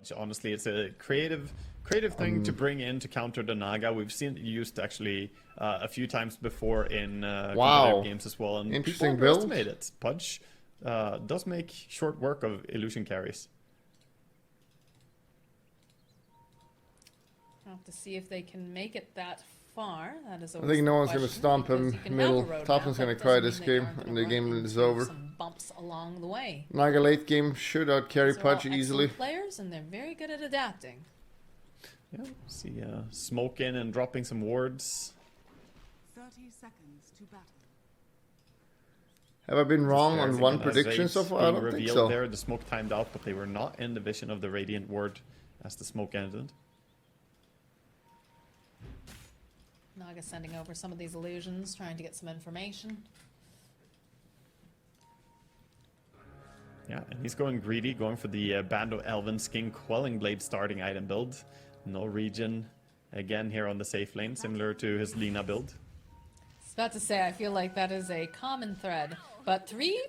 So honestly, it's a creative thing to bring in to counter the Naga. We've seen it used actually a few times before in competitive games as well, and Interesting people underestimate it. Pudge does make short work of illusion carries. I'll have to see if they can make it that far. That is I think no one's going to stomp him middle. Topson's going to cry this game, and the game is over. Some bumps along the way. Naga late game should out carry These are all Pudge easily. excellent players, and they're very good at adapting. Yeah, see smoke in and dropping some wards. 30 seconds to battle. Have I been wrong on one prediction so far? I don't think so. There, the smoke timed out, but they were not in the vision of the Radiant ward as the smoke ended. Naga sending over some of these illusions, trying to get some information. Yeah, and he's going greedy, going for the Bando Elven Skin Quelling Blade starting item build. No regen, again here on the safe lane, similar to his Lina build. I was about to say, I feel like that is a common thread. But 3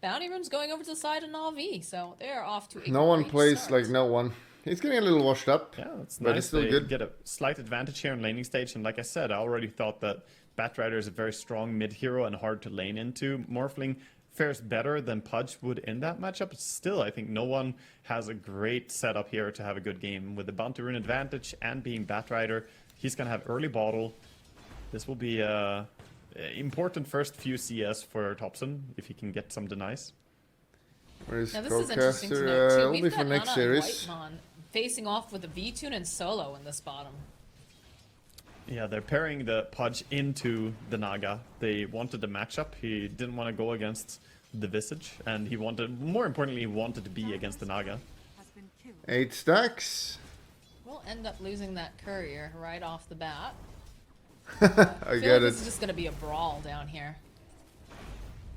bounty runes going over to the side of Navi, so they're off to a No one great plays start. like no one. He's getting a little washed up. Yeah, it's but nice. it's still They good. get a slight advantage here in laning stage, and like I said, I already thought that Batrider is a very strong mid hero and hard to lane into. Morphling fares better than Pudge would in that matchup. But still, I think no one has a great setup here to have a good game. With the bounty rune advantage and being Batrider, he's gonna have early bottle. This will be important first few CS for Topson if he can get some denies. Where's Now this is interesting to note Procaster? too. Will We've be got for next Ana series. and Whitemon facing off with a V-Tune and Solo in this bottom. Yeah, they're pairing the Pudge into the Naga. They wanted the matchup. He didn't want to go against the Visage, and he wanted, more importantly, he wanted to be against the Naga. Has been killed. 8 stacks. We'll end up losing that courier right off the bat. I I feel get like it. this is just going to be a brawl down here.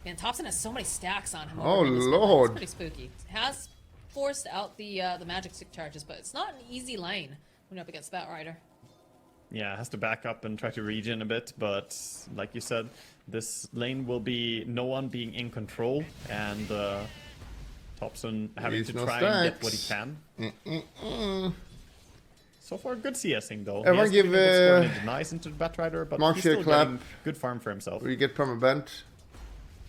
Man, Topson has so many stacks on him. Oh, over in this mid lane. Lord. It's pretty spooky. Has forced out the magic stick charges, but it's not an easy lane when you're up against Batrider. Yeah, has to back up and try to regen a bit, but like you said, this lane will be no one being in control, and Topson having He's to no try and get what he stacks. can. So far, good CSing though. Everyone he give, hasn't been able to score any denies into the Batrider, but Mark he's here still clap. getting good farm for himself. We get permabent.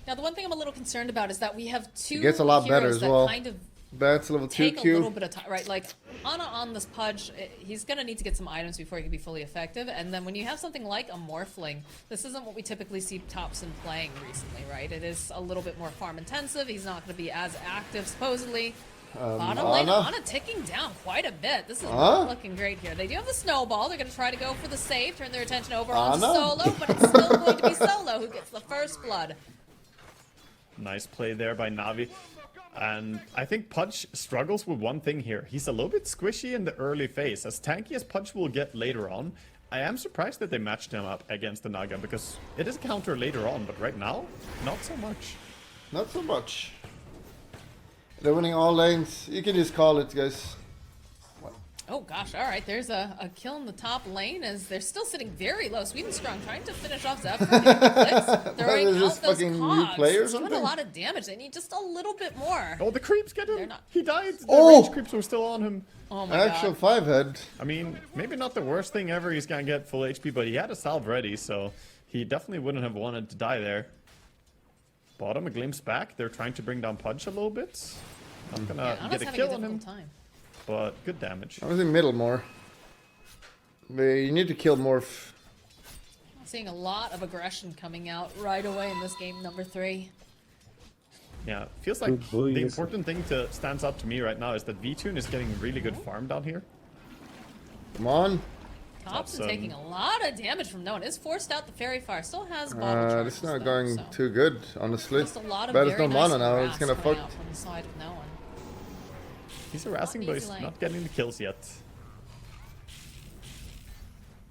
Now, the one thing I'm a little concerned about is that we have two gets a lot better heroes as that well. kind of That's level 2 take a little Q. bit of time, right? Like, Ana on this Pudge, he's going to need to get some items before he can be fully effective. And then when you have something like a Morphling, this isn't what we typically see Topson playing recently, right? It is a litlittle bit more farm intensive. He's not going to be as active, supposedly. Bottom lane, Ana ticking down quite a bit. This is not looking great here. They do have the snowball. They're going to try to go for the save, turn their attention over on Solo, but it's still going to be Solo who gets the first blood. Nice play there by Navi. And I think Pudge struggles with one thing here. He's a little bit squishy in the early phase. As tanky as Pudge will get later on, I am surprised that they matched him up against the Naga, because it is a counter later on, but right now, not so much. Not so much. They're winning all lanes. You can just call it, guys. Oh gosh, alright, there's a kill in the top lane as they're still sitting very low. Sweden Strong trying to finish off Zephyr. Throwing is out this those fucking new cogs. play or It's doing something? a lot of damage. They need just a little bit more. Oh, the creeps get They're him! not- He died! The Oh! range creeps were still on him. Oh my Actual god. 5 head. I mean, maybe not the worst thing ever he's gonna get full HP, but he had a salve ready, so he definitely wouldn't have wanted to die there. Bottom, a glimpse back. They're trying to bring down Pudge a little bit. Not gonna Yeah, Ana's get a having kill a on him, difficult time. but good damage. I was in middle more. But you need to kill Morph. Seeing a lot of aggression coming out right away in this game number 3. Yeah, feels like the important thing to stands out to me right now is that V-Tune is getting really good farm down here. Come on. Topson taking a lot of damage from no one. Is forced out the Fairy Fire. Still has bottle charges, This is not though, going so. too good, honestly. Just a lot of But it's very no nice mana now. It's harass gonna coming fuck. out from the side of no one. He's harassing, Not but an he's easy lane. not getting the kills yet.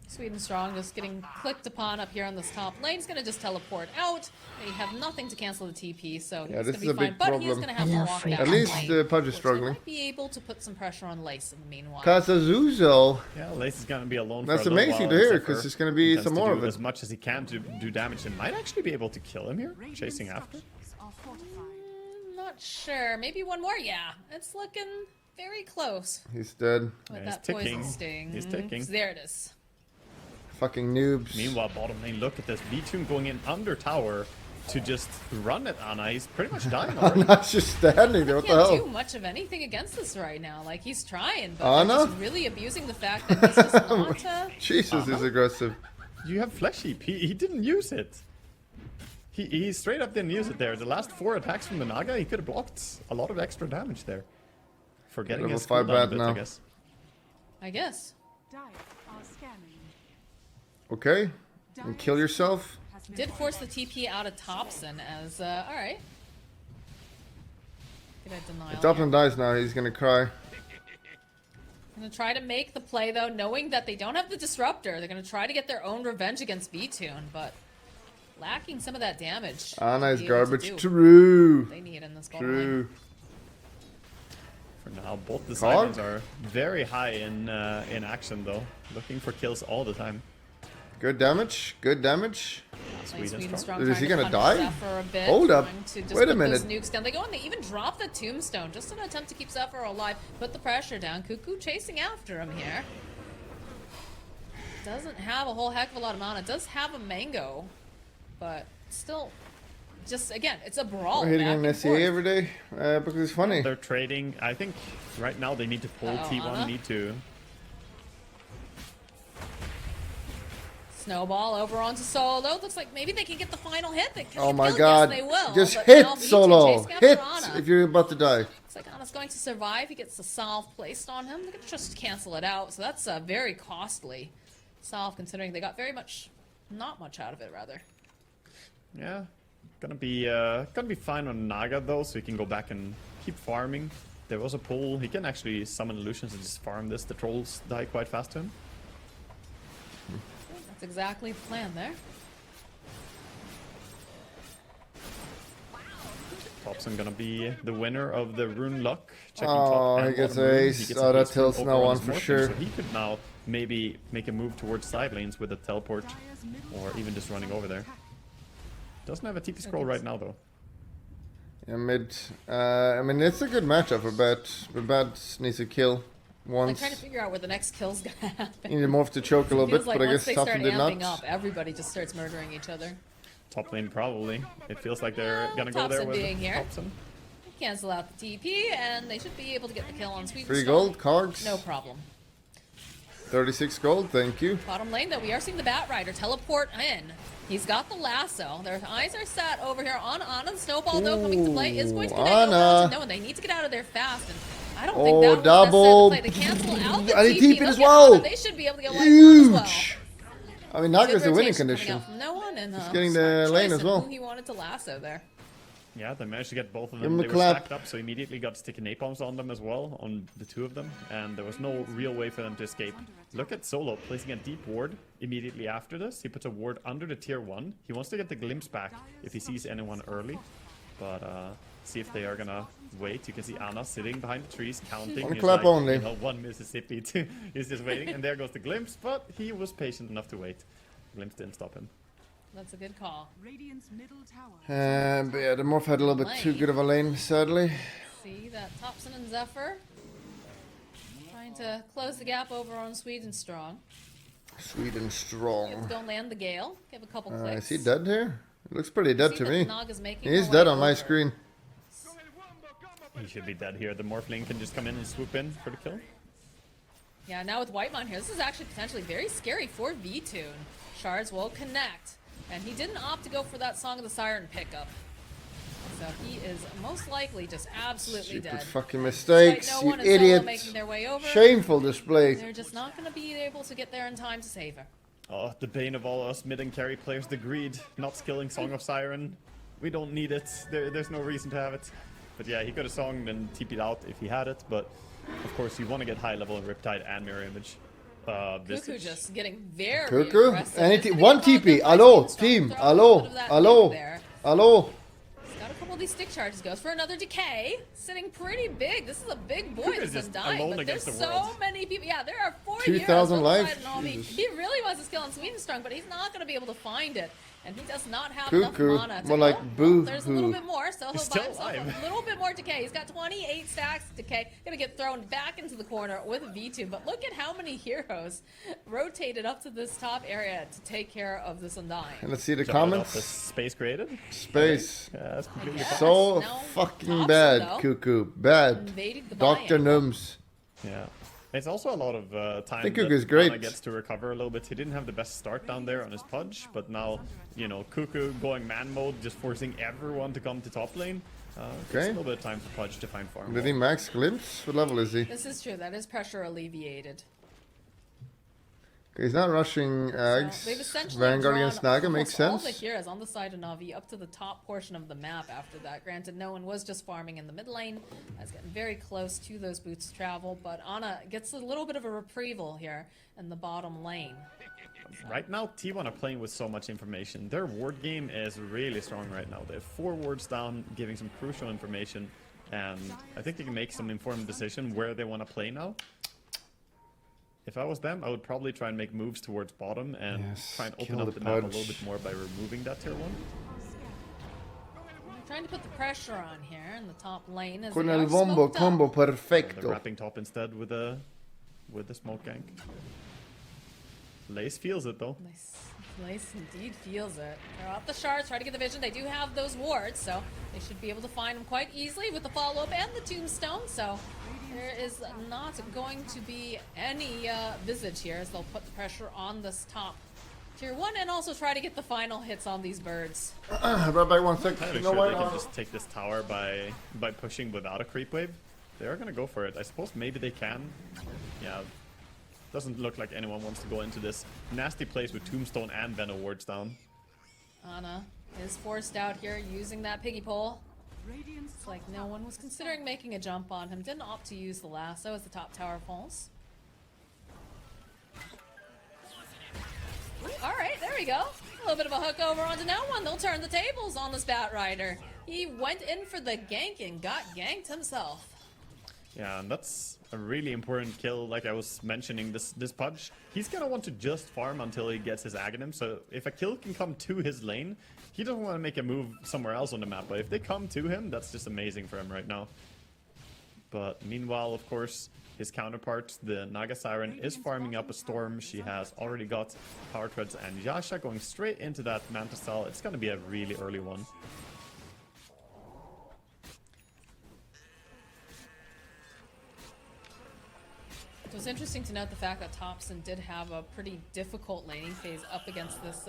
Sweden Strong just getting clicked upon up here on this top lane. He's gonna just teleport out. They have nothing to cancel the TP, so Yeah, he's this gonna is a be fine. big But he's problem. gonna have to walk down At the least lane, Pudge is which they struggling. might be able to put some pressure on Lace in the meanwhile. Kazazuzo. Yeah, Lace is gonna be alone That's for a little amazing while, to hear, Zephyr 'cause there's gonna be intends some to more do of it. as much as he can to do damage. They might actually be able to kill him here, chasing after. Structures are fortified. Not Not sure. Maybe one more? Yeah. It's looking very close. He's dead. With Yeah, he's that poison ticking. sting. He's ticking. There it is. Fucking noobs. Meanwhile, bottom lane, look at this. V2 going in under tower to just run at Ana. He's pretty much dying I'm already. not just standing there. What the Can't hell? do much of anything against this right now. Like, he's trying, but Ana? they're just really abusing the fact that he's just not... Jesus is aggressive. You have Flesh Heap. He didn't use it. He straight up didn't use it there. The last 4 attacks from the Naga, he could have blocked a lot of extra damage there. For getting Level his 5 cooldown bad a bit, now. I guess. I guess. Dire are scanning. Okay. And kill yourself. Has been Did force the TP out of Thompson as, alright. Get a denial. If Toplin here. dies now, he's gonna cry. Gonna try to make the play though, knowing that they don't have the disruptor. They're gonna try to get their own revenge against V-Tune, but lacking some of that damage. Ana to is be able to garbage. do. True. They need in this bottom lane. True. For now, both the Cog? Sirens are very high in action though. Looking for kills all the time. Good damage. Good damage. Playing Sweden Sweden strong. strong. Is he trying to gonna punish die? Zephyr a bit, Hold up. trying to just Wait a put minute. those nukes down. They go and they even drop the tombstone just in an attempt to keep Zephyr alive. Put the pressure down. Cuckoo chasing after him here. Doesn't have a whole heck of a lot of mana. Does have a mango, but still, just again, it's a brawl. We're hitting back an and SCA forth. every day because it's funny. They're trading. I think right now they need to pull Uh-oh, T1, Ana? need to. Snowball over onto Solo. Looks like maybe they can get the final hit. They can Oh my kill. god. Yes, they will. Just but hit now V2 Solo. chasing after Hit Ana. if you're about to die. Looks like Ana's going to survive. He gets the salve placed on him. They're going to just cancel it out. So that's a very costly salve, considering they got not much out of it, rather. Yeah, gonna be fine on Naga though, so he can go back and keep farming. There was a pull. He can actually summon illusions and just farm this. The trolls die quite fast to him. That's exactly the plan there. Thompson gonna be the winner of the Rune Luck. Checking Oh, top and he gets bottom rune. ace. He gets Oh, an that ace tilts over no on one his for Morphling, sure. So he could now maybe make a move towards side lanes with a teleport, Dire's middle or even just running over there. attack. Doesn't have a TP scroll right now though. Yeah, mid. I mean, it's a good matchup for Bat. But Bat needs a kill I'm once. trying to figure out where the next kill's gonna happen. He needed Morph to choke a little Feels bit, like but I once guess they start Toplin did amping not. up, everybody just starts murdering each other. Top lane probably. It feels like they're Well, gonna go there Thompson with being here. Thompson. Cancel out the TP, and they should be able to get the kill on Sweden. Free Storm. gold, cogs. No problem. 36 gold, thank you. Bottom lane, though, we are seeing the Bat Rider teleport in. He's got the lasso. Their eyes are set over here on Ana. The snowball, though, coming to play is going to connect over Ana. onto Noah. They need to get out of there fast, and I don't think that Oh, was double. necessarily the play. They cancel out the I need TP. TP as Look at well. Ana. They should be able to get life as well. Huge! I mean, Naga's Good the winning rotation coming condition. out from no one, and He's getting the smart lane choice as of well. who he wanted to lasso there. Yeah, they managed to get both of Give him them. a They were clap. stacked up, so immediately got sticky napalms on them as well, on the two of them, and there was no real way for them to escape. Look at Solo placing a deep ward immediately after this. He puts a ward under the tier 1. He wants to get the glimpse back if he sees anyone early, but see if they are gonna wait. You can see Ana sitting behind the trees counting. One He's clap like, only. You know, one Mississippi, two. He's just waiting, and there goes the glimpse, but he was patient enough to wait. Glimpse didn't stop him. That's a good call. Radiant's middle tower. But yeah, the Morph had a little bit too good of a lane, sadly. See that Thompson and Zephyr trying to close the gap over on Sweden Strong. Sweden Get to strong. go land the Gale. Give a couple clicks. Is he dead here? It looks pretty dead See to that me. Naga's making He's her dead way on my over. screen. He should be dead here. The Morphling can just come in and swoop in for the kill. Yeah, now with Whitemon here, this is actually potentially very scary for V-Tune. Shards will connect. And he didn't opt to go for that Song of the Siren pickup. So he is most likely just absolutely Stupid dead. fucking mistakes, Despite no you one and Solo idiot. making their way over, Shameful display. they're just not going to be able to get there in time to save her. Oh, the bane of all us mid and carry players, the greed, not skilling Song of Siren. We don't need it. There's no reason to have it. But yeah, he could have songed and TP'd out if he had it, but of course you want to get high level in Riptide and Mirror Image. Cuckoo Cuckoo just getting very Cuckoo? aggressive. Any It's t- gonna one get caught TP. by Hello, Sweden Strong. team. Throw a Hello. little bit of that Hello. nuke there. Hello. He's got a couple of these stick charges. Goes for another decay. Sitting pretty big. This is a big boy Cuckoo's that's been just dying. alone But there's against the so world. many people. Yeah, there are 4 2,000 heroes on the life? side of Navi. Jesus. He really wants to skill on Sweden Strong, but he's not going to be able to find it. And he does not have Cuckoo. enough mana to More like oh, boo there's a little hoo. bit more, so he'll He's buy still himself alive. a little bit more decay. He's got 28 stacks of decay. Gonna get thrown back into the corner with a V2. But look at how many heroes rotated up to this top area to take care of this Undying. And let's see the Jump it off the comments. space created. Space. Yeah, that's completely Yes. fine. So No, fucking Thompson, bad, though, Cuckoo. Bad. invading the Dr. buy-in. Nums. Yeah. It's also a lot of time think that Cuckoo's great. Anna gets to recover a little bit. He didn't have the best start down there on his Pudge, but now, you know, Cuckoo going man mode, just forcing everyone to come to top lane. Takes a Okay. little bit of time for Pudge to find farm. Did he max glimpse? What level is he? This is true. That is pressure alleviated. Okay, he's not rushing So Ags. they've essentially Vanguard drawn against Naga makes almost sense. all the heroes on the side of Navi up to the top portion of the map after that. Granted, no one was just farming in the mid lane. That's getting very close to those boots travel, but Ana gets a little bit of a reprieval here in the bottom lane. Right now, T1 are playing with so much information. Their ward game is really strong right now. They have 4 wards down, giving some crucial information, and I think they can make some informed decision where they want to play now. If I was them, I would probably try and make moves towards bottom and Yes, try and open kill up the the map a Pudge. little bit more by removing that tier 1. They're trying to put the pressure on here in the top lane. As Con they el are bombo smoked up. combo They're perfecto. wrapping top instead with the smoke gank. Lace feels it though. Lace indeed feels it. They're off the shards, try to get the vision. They do have those wards, so they should be able to find them quite easily with the follow-up and the tombstone. So there is not going to be any visage here as they'll put the pressure on this top tier 1 and also try to get the final hits on these birds. Right back 1 sec. Kind You of know sure what? they can just take this tower by pushing without a creep wave. They are gonna go for it. I suppose maybe they can. Yeah. Doesn't look like anyone wants to go into this nasty place with Tombstone and Venom wards down. Ana is forced out here using that piggy pole. Radiant's It's like no one was considering making a jump on him. Didn't opt to use the lasso as the top tower falls. Alright, there we go. A little bit of a hook over onto no one. They'll turn the tables on this Bat Rider. He went in for the gank and got ganked himself. Yeah, and that's a really important kill. Like I was mentioning, this Pudge, he's gonna want to just farm until he gets his Aghanim. So if a kill can come to his lane, he doesn't want to make a move somewhere else on the map. But if they come to him, that's just amazing for him right now. But meanwhile, of course, his counterpart, the Naga Siren, is farming up a storm. She has already got Power Treads and Yasha going straight into that Manta Cell. It's gonna be a really early one. It was interesting to note the fact that Thompson did have a pretty difficult laning phase up against this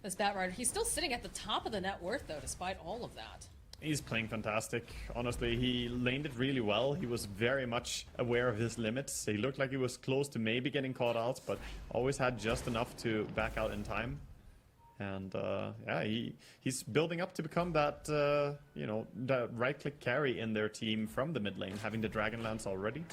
this Bat Rider. He's still sitting at the top of the net worth though, despite all of that. He's playing fantastic. Honestly, he laned it really well. He was very much aware of his limits. He looked like he was close to maybe getting caught out, but always had just enough to back out in time. And yeah, he's building up to become that, you know, that right-click carry in their team from the mid lane, having the Dragonlance already.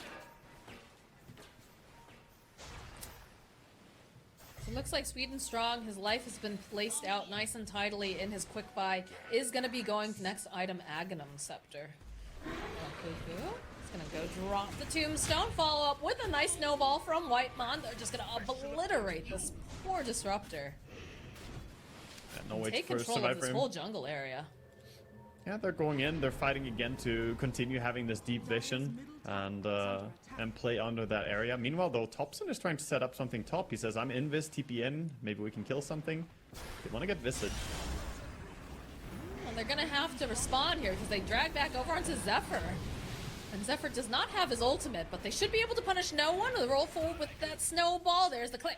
So it looks like Sweden Strong, his life has been placed out nice and tidily in his quick buy, is going to be going to next item, Aghanim Scepter. Cuckoo. He's going to go drop the Tombstone, follow up with a nice snowball from Whitemon. They're just going to obliterate this poor Disruptor. No way Take for a control survive of for this him. whole jungle area. Yeah, they're going in. They're fighting again to continue having this deep vision and play under that area. Meanwhile, though, Thompson is trying to set up something top. He says, "I'm invis, TP in. Maybe we can kill something." They want to get Visage. Well, they're going to have to respond here because they drag back over onto Zephyr. And Zephyr does not have his ultimate, but they should be able to punish no one. They roll forward with that snowball. There's the click.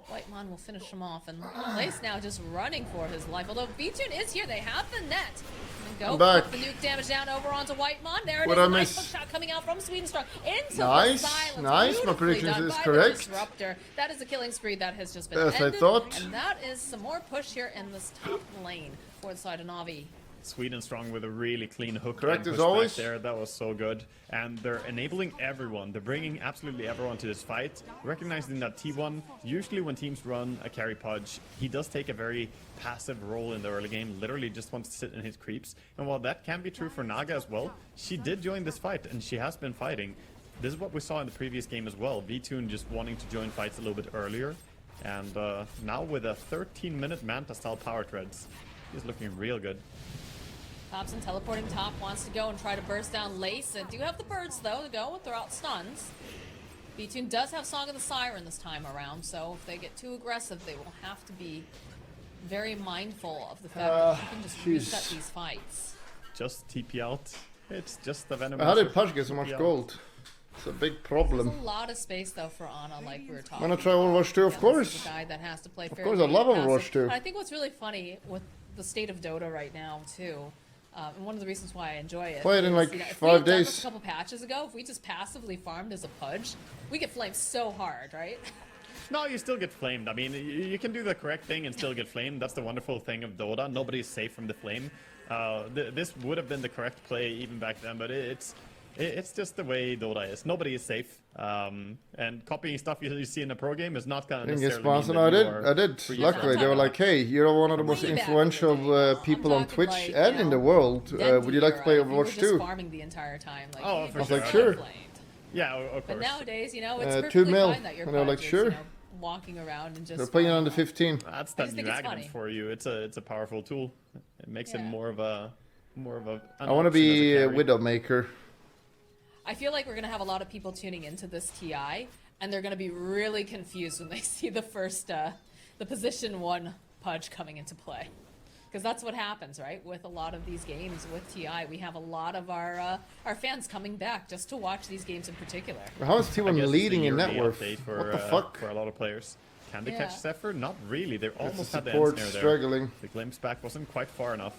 Whitemon will finish him off, and Lace now just running for his life. Although V-Tune is here, they have the net. And go I'm back. put the nuke damage down over onto Whitemon. There it What is, I a nice miss? hook shot coming out from Sweden Strong into Nice, the silence. nice. My Beautifully prediction done is by correct. The Disruptor. That is a killing spree that has just been As I ended, thought. and that is some more push here in this top lane for the side of Navi. Sweden Strong with a really clean hook. Correct and as pushback always. there. That was so good. And they're enabling everyone. They're bringing absolutely everyone to this fight. Recognizing that T1, usually when teams run a carry Pudge, he does take a very passive role in the early game. Literally just wants to sit in his creeps. And while that can be true for Naga as well, she did join this fight and she has been fighting. This is what we saw in the previous game as well. V-Tune just wanting to join fights a little bit earlier. And now with a 13-minute Manta-style power treads, he's looking real good. Thompson teleporting top, wants to go and try to burst down Lace. And do have the birds, though, to go and throw out stuns. B-Tune does have Song of the Siren this time around, so if they get too aggressive, they will have to be very mindful of the fact that you can just reset these fights. Just TP out. It's just the Venom. How did Pudge get so much TP out. gold? It's a big problem. There's a lot of space, though, for Ana, like we were talking I'm gonna try Overwatch 2, of This course. is a guy that has to play Of fairly course, I love passive. Overwatch 2. I think what's really funny with the state of Dota right now, too, and one of the reasons why I enjoy it. Play it in, is, like, you know, if 5 we had done days. this a couple patches ago, if we just passively farmed as a Pudge, we get flamed so hard, right? No, you still get flamed. I mean, you can do the correct thing and still get flamed. That's the wonderful thing of Dota. Nobody's safe from the flame. This would have been the correct play even back then, but it's just the way Dota is. Nobody is safe. And copying stuff you see in a pro game is not going to Didn't get necessarily sponsored. mean No, that I you did. are free Luckily, from they were it. like, "Hey, you're one of the most Way back in the influential day, though. people I'm on talking Twitch like, and you in the know, world. Dead Would you like to play era, you were Overwatch just 2?" farming the entire time. Like, Oh, you for were sure. just Sure. flamed. Yeah, of But course. nowadays, you know, it's 2 perfectly mil. fine that your And they're like, Pudge is, sure. you know, walking around and just. They're playing it farming on the up. 15. That's I the just new think it's Aghanim funny. for you. It's a powerful tool. It makes him Yeah. more of a. I want to be a Widowmaker. I feel like we're gonna have a lot of people tuning into this TI, and they're gonna be really confused when they see the first, the position 1 Pudge coming into play, because that's what happens, right? With a lot of these games with TI, we have a lot of our fans coming back just to watch these games in particular. How is I T1 guess it's leading the in yearly net worth? update for, What the fuck? For a lot of players. Can they Yeah. catch Zephyr? Not really. They It's almost the had the support ensnare there. struggling. The glimpse back wasn't quite far enough.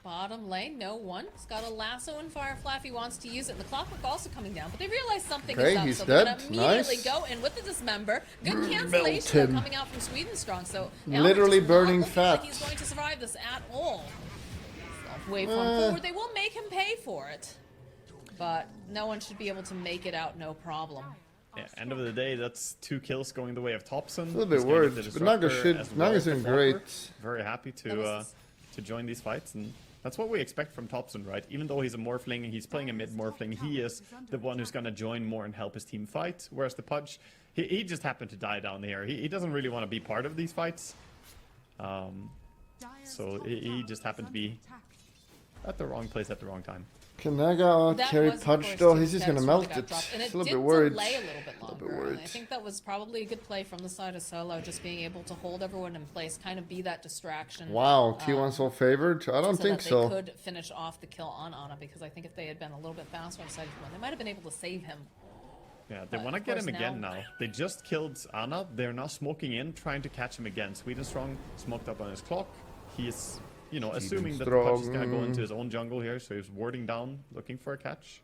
Bottom lane, no one. He's got a lasso and Firefly if he wants to use it. And the clockwork also coming down, but they realize something Okay, is up, he's so they're dead. gonna immediately Nice. go in with the dismember. Good Melt cancellation him. coming out from Sweden Strong. So Literally Albert is not burning looking fat. like he's going to survive this at all. Waveform forward, they will make him pay for it, but no one should be able to make it out, no problem. Yeah, end of the day, that's 2 kills going the way of Thompson. A little bit He's gonna worried, get the but Naga Disruptor should. as well Naga's as doing the great. Flopper. Very happy That was- to join these fights, and that's what we expect from Thompson, right? Even though he's a Morphling and he's playing a mid Morphling, he is the one who's gonna join more and help his team fight. Whereas the Pudge, he just happened to die down here. He doesn't really want to be part of these fights. So he just happened to be at the wrong place at the wrong time. Can Naga out That carry was, of Pudge course, though? two He's just gonna steps melt when got it. dropped. And It's it a little did bit worried. delay a little bit A little bit longer. And worried. I think that was probably a good play from the side of Solo, just being able to hold everyone in place, kind of be that distraction. Wow, T1 so favored? I don't think that they so. could finish off the kill on Ana, because I think if they had been a little bit faster on side of one, they might have been able to save him. Yeah, they But want to of get course him again now- now. They just killed Ana. They're now smoking in, trying to catch him again. Sweden Strong smoked up on his clock. He is, you know, assuming that the Pudge is going to go into his own jungle here, so he's warding down, looking for a catch.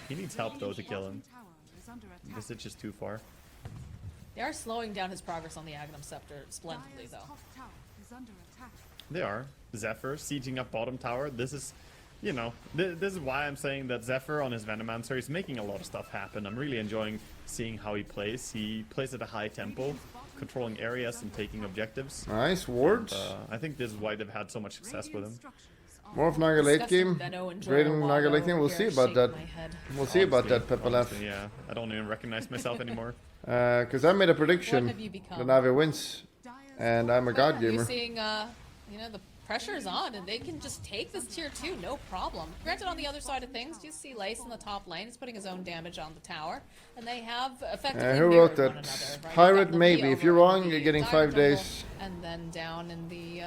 He needs help, though, to kill him. This is just too far. They are slowing down his progress on the Aghanim Scepter splendidly, though. They are. Zephyr sieging up bottom tower. This is, you know, this is why I'm saying that Zephyr on his Venomancer is making a lot of stuff happen. I'm really enjoying seeing how he plays. He plays at a high tempo, controlling areas and taking objectives. Nice wards. I think this is why they've had so much success with him. More of Naga late Disgusting game. Benno and Great in Joel Naga late Wago game. We'll over see here about shake that. my head. We'll see about that, Honestly, Pepelef. yeah, I don't even recognize myself anymore. Because I made a What prediction have you become? that Navi wins. And I'm a god You're gamer. seeing, you know, the pressure is on, and they can just take this tier 2, no problem. Granted, on the other side of things, you see Lace in the top lane. He's putting his own damage on the tower, and they have effectively Who mirrored wrote that? one another. Right? Pirate You've got maybe. Navi If you're over wrong, in you're the getting Dire 5 jungle, days. And then down in the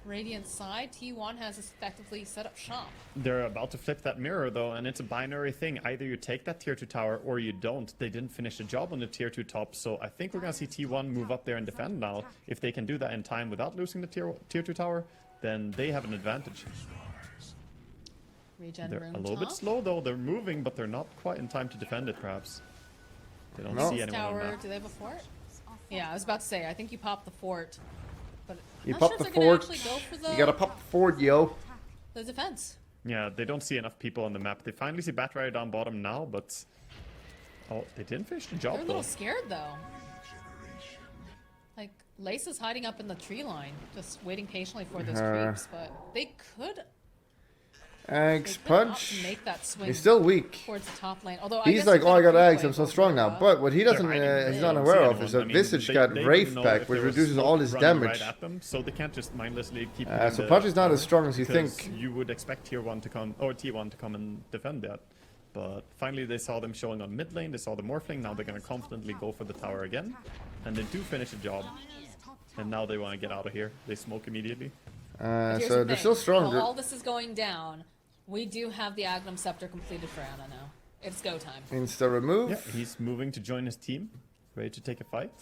Radiant side, T1 has effectively set up shop. They're about to flip that mirror, though, and it's a binary thing. Either you take that tier 2 tower or you don't. They didn't finish the job on the tier 2 top, so I think we're going to see T1 move up there and defend now. If they can do that in time without losing the tier 2 tower, then they have an advantage. Regen They're room a little bit top. slow, though. They're moving, but they're not quite in time to defend it, perhaps. They don't No. see This anyone on tower, that. do they have a fort? Yeah, I was about to say, I think you pop the fort. But You I'm not pop sure the if they're gonna fort. actually go for the, You gotta pop the fort, yo. the defense. Yeah, they don't see enough people on the map. They finally see Batrider down bottom now, but... Oh, they didn't finish the They're job, a little though. scared, though. Like, Lace is hiding up in the tree line, just waiting patiently for those creeps, but they could... Eggs, They've been up to Punch. make that swing He's still weak. towards the top lane. Although I He's guess like, you've oh, I got a eggs, creep I'm so wave strong over, now. But what he They're doesn't, hiding. he's They not don't aware see of anyone. is that I mean, Visage they got didn't Wraith know Pack, if which there was reduces smoke all his running damage. right at them, so they can't just mindlessly keep. So doing Punch the is not as tower, strong as you because think. You would expect tier 1 to come, or T1 to come and defend that. But finally they saw them showing on mid lane, they saw the Morphling, now they're going to confidently go for the tower again. And they do finish the job. And now they want to get out of here. They smoke immediately. But here's So the they're thing. still strong. While all this is going down, we do have the Agnum Scepter completed for Anna now. It's go time. Insta remove. Yeah, he's moving to join his team, ready to take a fight.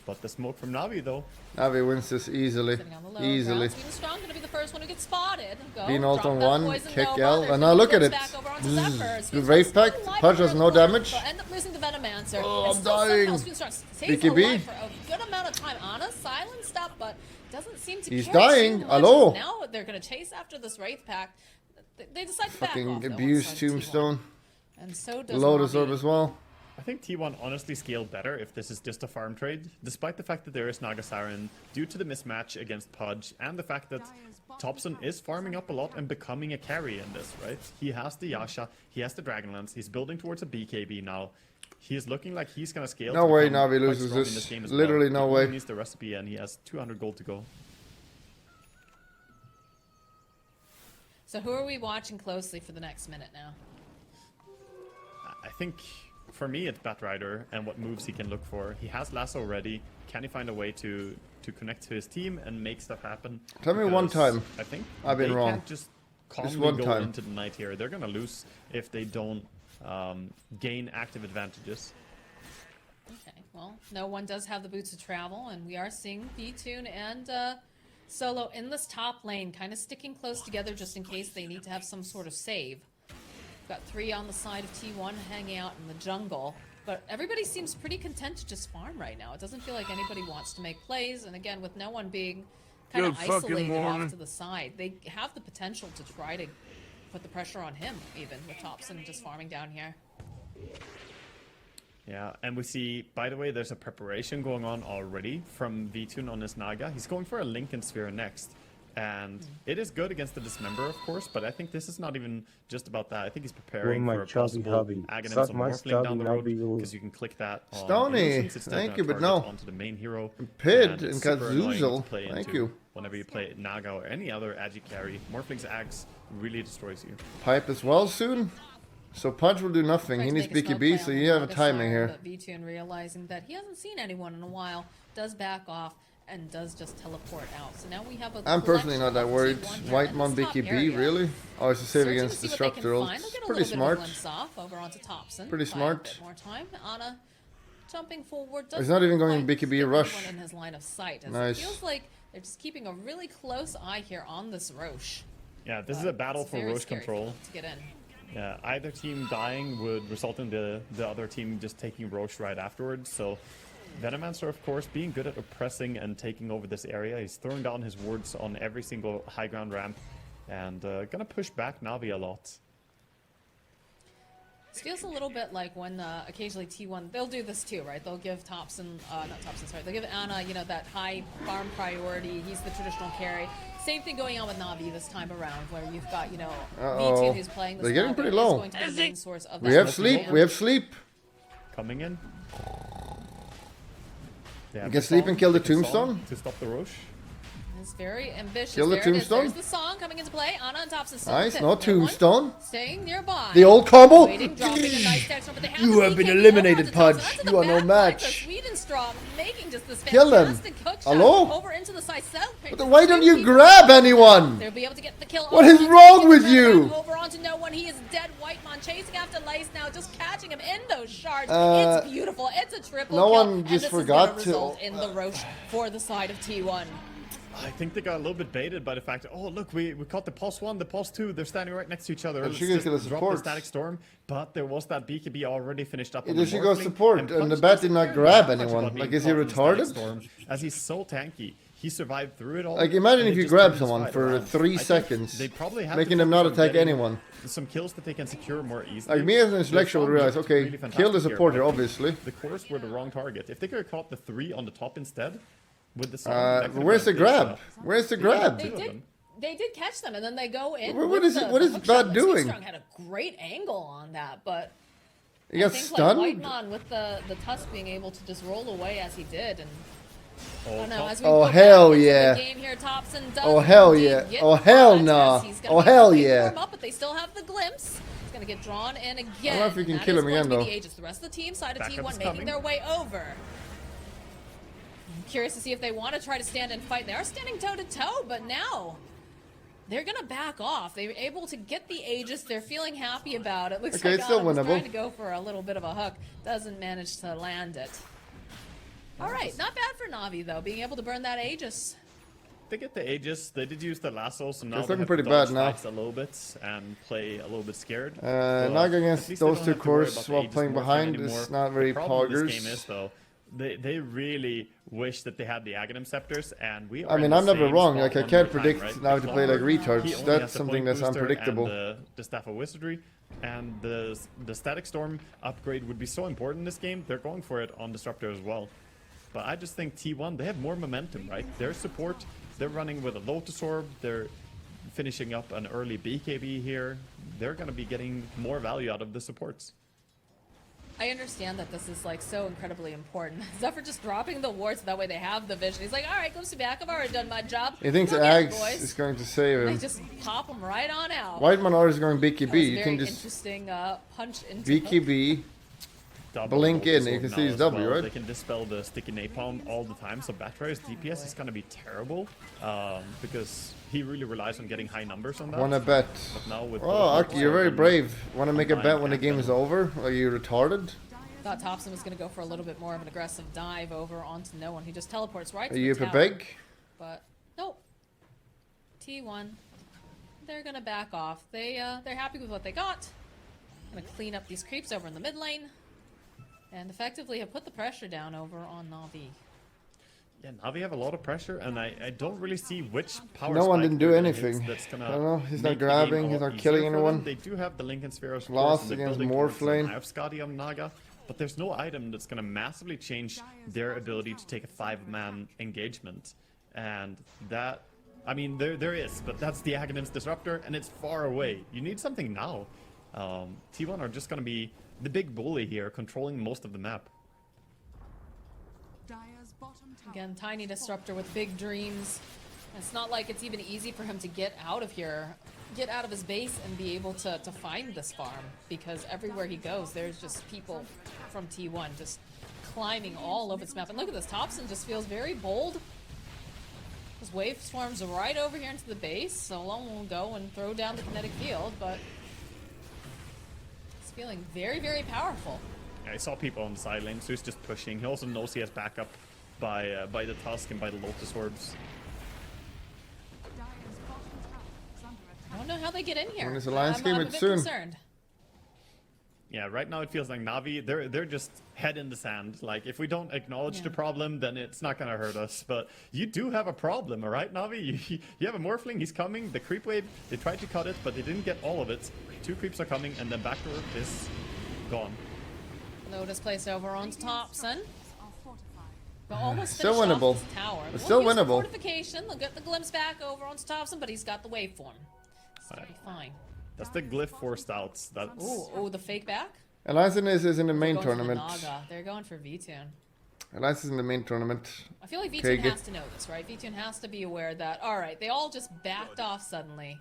But the smoke from Navi though. Navi wins this easily. Sitting on the low Easily. ground. Steven Strong gonna be the first one who gets spotted. Go. Being Drop ult on that one, poison kick Nova. L, There's and the now look at goes it. back over onto Zzz. Zephyr. The Steven Wraith Strong Pact, still alive Punch for has a no little bit, damage. but end up losing the Venomancer. Oh, And I'm still dying. somehow Steven Strong stays BKB. alive for a good amount of time. Anna silenced up, but doesn't seem to He's care dying. too much. Hello. Now they're gonna chase after this Wraith Pact. They decide to back off. Fucking though, abuse inside T1. Tombstone. And so does Lotus Navi. Orb as well. I think T1 honestly scaled better if this is just a farm trade, despite the fact that there is Naga Siren, due to the mismatch against Pudge, and the fact that Thompson is farming up a lot and becoming a carry in this, right? He has the Yasha, he has the Dragonlance, he's building towards a BKB now. He is looking like he's gonna scale. No to way become Navi quite loses strong in this. game as Literally well. no He way. only needs the recipe and he has 200 gold to go. So who are we watching closely for the next minute now? I think for me it's Batrider and what moves he can look for. He has Lasso ready. Can he find a way to connect to his team and make stuff happen? Tell me one Because time I think I've been they wrong. Can't just calmly one go time. into the night here. They're gonna lose if they don't gain active advantages. Okay, well, no one does have the boots to travel, and we are seeing B-Tune and Solo in this top lane, kind of sticking close together just in case they need to have some sort of save. Got 3 on the side of T1 hanging out in the jungle, but everybody seems pretty content to just farm right now. It doesn't feel like anybody wants to make plays, and again, with no one being kind of Good fucking isolated morning. off to the side, they have the potential to try to put the pressure on him, even with Thompson just farming down here. Yeah, and we see, by the way, there's a preparation going on already from V-Tune on his Naga. He's going for a Lincoln Sphere next. And it is good against the Dismember, of course, but I think this is not even just about that. I think he's preparing my for a chubby possible hubby. Aghanims Suck on my Morphling down stubby the road, nubby little- because you can click that on Stony, Innocence instead thank of you, but target no. onto the main hero. Pid and and it's super annoying to Kazuzel. play Thank into you. Whenever you play Naga or any other agi carry, Morphling's Axe really destroys you. Pipe as well soon. So Punch will do nothing. He Tries to needs make a smoke BKB, play so on you the have a Naga timing Siren, here. But V-Tune realizing that he hasn't seen anyone in a while, does back off and does just teleport out. So now we have a I'm personally not that collection worried. of T1 here White in Mon this top BKB, area. really? Oh, it's a save Searching to against see what they can Disruptor ult. find. They'll get a Pretty little bit of a smart. glimpse off over onto Thompson. Pretty Buying smart. A bit more time. Anna jumping forward. He's not even going quite BKB get rush. anyone in his line of sight. As Nice. It feels like they're just keeping a really close eye here on this Roche. Yeah, this is But a battle it's for very Roche scary control. to get in. Yeah, either team dying would result in the other team just taking Roche right afterwards. So Venomancer, of course, being good at oppressing and taking over this area. He's throwing down his wards on every single high ground ramp and gonna push back Navi a lot. This feels a little bit like when occasionally T1, they'll do this too, right? They'll give Thompson, not Thompson, sorry, they'll give Anna, you know, that high farm priority. He's the traditional carry. Same thing going on with Navi this time around, where you've got, you know, Uh-oh. V2 who's playing this They're getting Naga, pretty is low. going to be the main source of We that have smoke sleep. demand. We have sleep. Coming in. Yeah, You can sleep and kill the tombstone? to stop the Roche. It's very ambitious. Kill the There it is. tombstone? There's the song coming into play. Anna and Thompson still Nice, fit. no one tombstone. Staying nearby. The old combo. Waiting, dropping a nice text, but they have You the have been BKB eliminated, over to Thompson. Pudge. That's You are the no back line match. for Swedenstrom, making just this Kill them. fantastic hook shot Hello? over into the side cell. But why don't you grab anyone? They'll be able to get the kill. What over is onto wrong Taken with Red you? Ram Over onto no one. He is dead. Whitemon chasing after Lace now, just catching him in those shards. It's beautiful. It's a triple no kill. one and just this forgot is to- gonna result in the Roche for the side of T1. I think they got a little bit baited by the fact that, oh, look, we caught the pulse 1, the pulse 2, they're standing right next to each other. And Let's she goes just to the drop the support. Static Storm. But there was that BKB already finished up on There the she goes Morphling, support, and Punch the bat did not doesn't grab care that much anyone. about Like, being is he caught in the Static retarded? Storm, as he's so tanky. He survived through it all. Like, imagine and if they you just grab turned this someone fight for around. 3 I think seconds, They probably have making to them not focus on attack getting anyone. some kills that they can secure more easily. Like, me as an Their intellectual would farm realize, looked okay, really kill the fantastic here, supporter, but I think obviously. The cores were the wrong target. If they could have caught the 3 on the top instead, with the Where's the grab? Where's the grab? They Two of did. them. They did catch them, and then they go in. What with is the, it? What the is hook Bad shot. doing? Strong had a great angle on that, but He got I think stunned? like Whitemon with the tusk being able to just roll away as he did, and oh no, as we Oh, go hell back into yeah. the game here, Thompson does Oh, hell indeed yeah. get Oh, hell caught, nah. as he's gonna Oh, be able hell to yeah. warm up, but they still have the glimpse. He's gonna get drawn in again. I don't know if we can and that kill is him going again, to be though. the Aegis. The rest of the team side of Backup's T1 making coming. their way over. I'm curious to see if they want to try to stand and fight. They are standing toe to toe, but now they're gonna back off. They were able to get the Aegis. They're feeling happy about it. Looks Okay, like it's still Autumn was winnable. trying to go for a little bit of a hook. Doesn't manage to land it. All right, not bad for Navi though, being able to burn that Aegis. They get the Aegis. They did use the lasso, so now It's they looking have pretty to dodge bad now. fights a little bit and play a little bit scared. Not going at against least they those don't two have to worry cores about the while Aegis playing morphing behind anymore. is not very The problem with poggers. this game is though, they really wish that they had the Aghanim Scepters, and we are I mean, in the I'm never same wrong. spot Like, I one can't more predict time, right? now The to play like Clover, he retards. only That's has the something Point that's Booster unpredictable. And the Staff of Wizardry, and the Static Storm upgrade would be so important in this game. They're going for it on Disruptor as well. But I just think T1, they have more momentum, right? Their support, they're running with a Lotus Orb. They're finishing up an early BKB here. They're going to be getting more value out of the supports. I understand that this is like so incredibly important. Zephyr just dropping the wards so that way they have the vision. He's like, all right, go see back. I've already done my job. He thinks Go get it, Ags boys. is going to save They him. just pop him right on out. Whiteman always going That was BKB. a You very can just interesting punch into BKB. Double Blink in, Lotus you Orb can now see his as W, well. right? They can dispel the sticky napalm all the time, so Batrai's DPS is going to be terrible because he really relies on getting high numbers on that. Wanna bet? But now with Oh, both Aki, you're very Orb brave. Wanna make a combined bet when the game Captain. is over? Are you retarded? Thought Thompson was going to go for a little bit more of an aggressive dive over onto no one. He just teleports right Are to you the a tower. beg? But nope. T1, they're gonna back off. They're happy with what they got. Gonna clean up these creeps over in the mid lane, and effectively have put the pressure down over on Navi. Yeah, Navi have a lot of pressure, and I don't really see which power No one spike didn't do they're gonna hit anything. That's gonna I don't know, he's not make the grabbing, game he's a lot not killing easier for anyone. them. They do have the Lincoln Sphere, of Lost course, and they're against building towards the Morphlane. Eye of Naga, but there's no item that's gonna massively change their ability to take a 5-man engagement, and that. I mean, there is, but that's the Aghanim's Disruptor, and it's far away. You need something now. T1 are just gonna be the big bully here, controlling most of the map. Dire's bottom tower. Again, tiny disruptor with big dreams. It's not like it's even easy for him to get out of here, get out of his base and be able to find this farm, because everywhere he goes, there's just people from T1 just climbing all over this map. And look at this, Thompson just feels very bold. His wave swarms right over here into the base, so long will go and throw down the kinetic field, but he's feeling very, very powerful. Yeah, I saw people on the side lane, so he's just pushing. He also knows he has backup by the Tusk and by the Lotus Orbs. Dire's bottom tower is under I attack. don't know how they get in here. When it's a Lions game, I'm a it's bit soon. concerned. Yeah, right now it feels like Navi, they're just head in the sand. Like, if we don't acknowledge the Yeah. problem, then it's not gonna hurt us. But you do have a problem, alright, Navi? You have a Morphling, he's coming. The creep wave, they tried to cut it, but they didn't get all of it. 2 creeps are coming, and then backdoor is gone. Lotus placed over on Thompson. Are fortified. But almost Still finished winnable. off this tower. It's We'll still use the winnable. Fortification. They'll get the glimpse back over on Thompson, but he's got the waveform. It's gonna be fine. That's the glyph forced out. That's Ooh, the fake back? Alliance is in the main They're going for the tournament. Naga. They're going for V-Tune. Alliance is in the main tournament. I feel like Okay, V-Tune good. has to know this, right? V-Tune has to be aware that, alright, they all just backed off suddenly.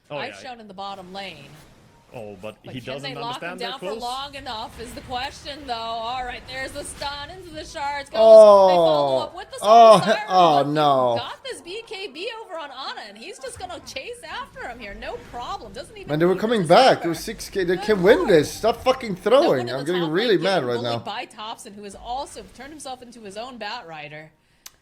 Oh, I've yeah. shown in the bottom lane. Oh, but But he can doesn't they lock him understand they're down for close. long enough is the question, though. All right, there's the stun into the shards. Goes, they follow up with the Oh, Soul Siren, oh, but he's no. got this BKB over on Ana, and he's just gonna chase after him here. No problem. Doesn't even. Man, they were need coming to back. suffer. There was 6K. They Good can win lord. this. Stop fucking No one throwing. in the I'm getting top really lane mad getting right bullied now. by Thompson, who has also turned himself into his own Bat Rider.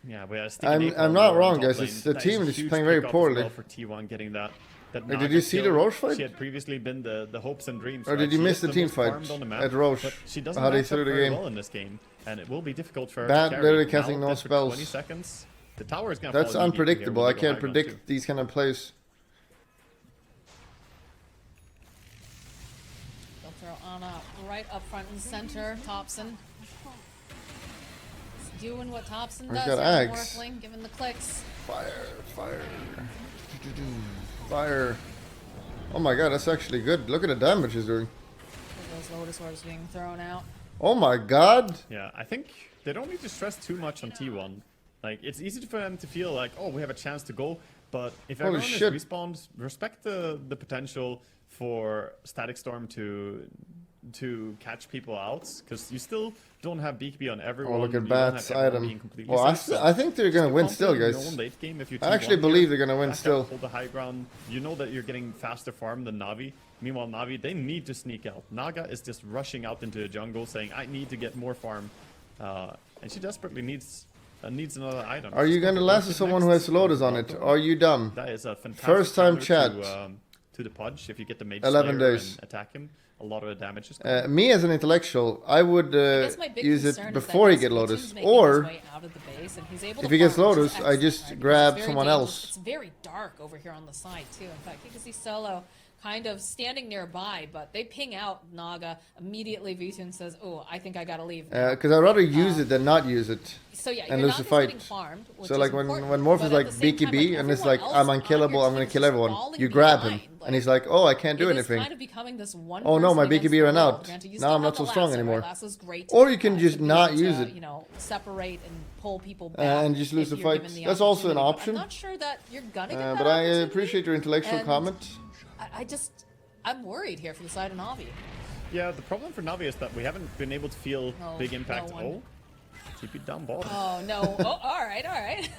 Yeah, we had I'm not wrong, guys. It's the team is playing very poorly. For T1 getting that Like, Naga did you see the kill. Roche fight? She had previously been the hopes and dreams. Or did right? you She miss is the team most fight farmed on the map, at Roche? but she doesn't How they match threw up the very game? well in this game, and it will be difficult for her Bad, to carry. literally Now casting no dead for spells. 20 seconds. The tower is gonna That's fall immediately here unpredictable. when I we go can't high ground, predict too. these kind of plays. They'll throw Ana right up front and center. Thompson. He's doing what Thompson He's does. got here, Ags. Morphling, giving the clicks. Fire, fire. Fire. Oh my god, that's actually good. Look at the damage he's doing. Those Lotus Orbs being thrown out. Oh my god. Yeah, I think they don't need to stress too much on T1. Like, it's easy for them to feel like, oh, we have a chance to go, but if Holy everyone shit. is respawned, respect the potential for Static Storm to catch people out, because you still don't have BKB on everyone. Oh, look at you don't Bat's have everyone being item. completely Well, safe, so I think they're gonna win still, confident guys. in your own late game if you I actually T1 believe here, they're gonna win back up, still. hold the high ground. You know that you're getting faster farm than Navi. Meanwhile, Navi, they need to sneak out. Naga is just rushing out into the jungle saying, I need to get more farm. And she desperately needs another item. Are you Just go gonna for last it with someone who next. has Lotus on it? Are you dumb? That is a fantastic First time counter chat. to the Pudge. If you get the Mage 11 Slayer days. and attack him, a lot of the damage is coming. Me as an intellectual, I would I guess my big use it concern is before that he get his Lotus, Splatoon's making his or way out of the base, and he's able if to he gets farm, which is Lotus, I excellent, just right? Because grab it's very someone dangerous. else. It's very dark over here on the side too. In fact, you can see Solo kind of standing nearby, but they ping out Naga immediately. Vutun says, "Oh, I think I gotta leave." now." because I'd rather use it than not use it. So yeah, and your lose the Naga's fight. getting farmed, which So is like important, when Morph but is at like the same time, BKB and it's everyone like else I'm on unkillable, your I'm gonna team kill is everyone. falling You grab him, behind, and he's like, oh, I can't do it anything. is kind of becoming this one Oh no, my person against BKB the ran world. out. Granted, you Now still I'm have not so the strong lasso, anymore. right? Lasso's great Or you can to just be not able use to, it. You know, separate and pull people back And just lose if the you're fight. given the That's also an opportunity. option. But I'm not sure that you're gonna get But that I opportunity. appreciate your intellectual And comment. I'm worried here for the side of Navi. Yeah, the problem for Navi is that we haven't been able to feel No, big impact. no one. Oh, TP down bottom. Oh no! Oh, all right.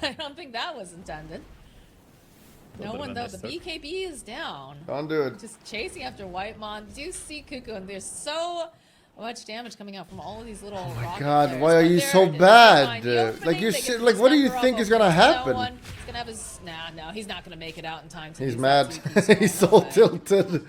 I don't think that was intended. No Little bit one of though. a The miss hook. BKB is down. Don't do it. Just chasing after Whitemon. Do see Cuckoo, and there's so much damage coming out from all of these little. Oh my God, why are you so bad? Like you said, like what do you think is gonna happen? He's gonna have his. No, he's not gonna make it out in time. To He's use mad. that TP He's score, so no way. tilted.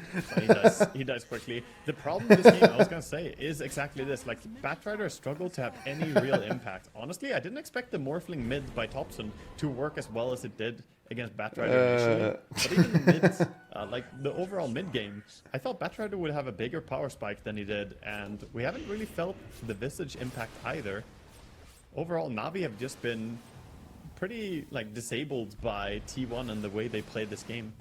He dies quickly. The problem with this game, I was gonna say, is exactly this. Like, Batrider struggled to have any real impact. Honestly, I didn't expect the Morphling mid by Thompson to work as well as it did against Batrider initially. But even mid, like the overall mid game, I thought Batrider would have a bigger power spike than he did, and we haven't really felt the Visage impact either. Overall, Navi have just been pretty like disabled by T1 and the way they played this game.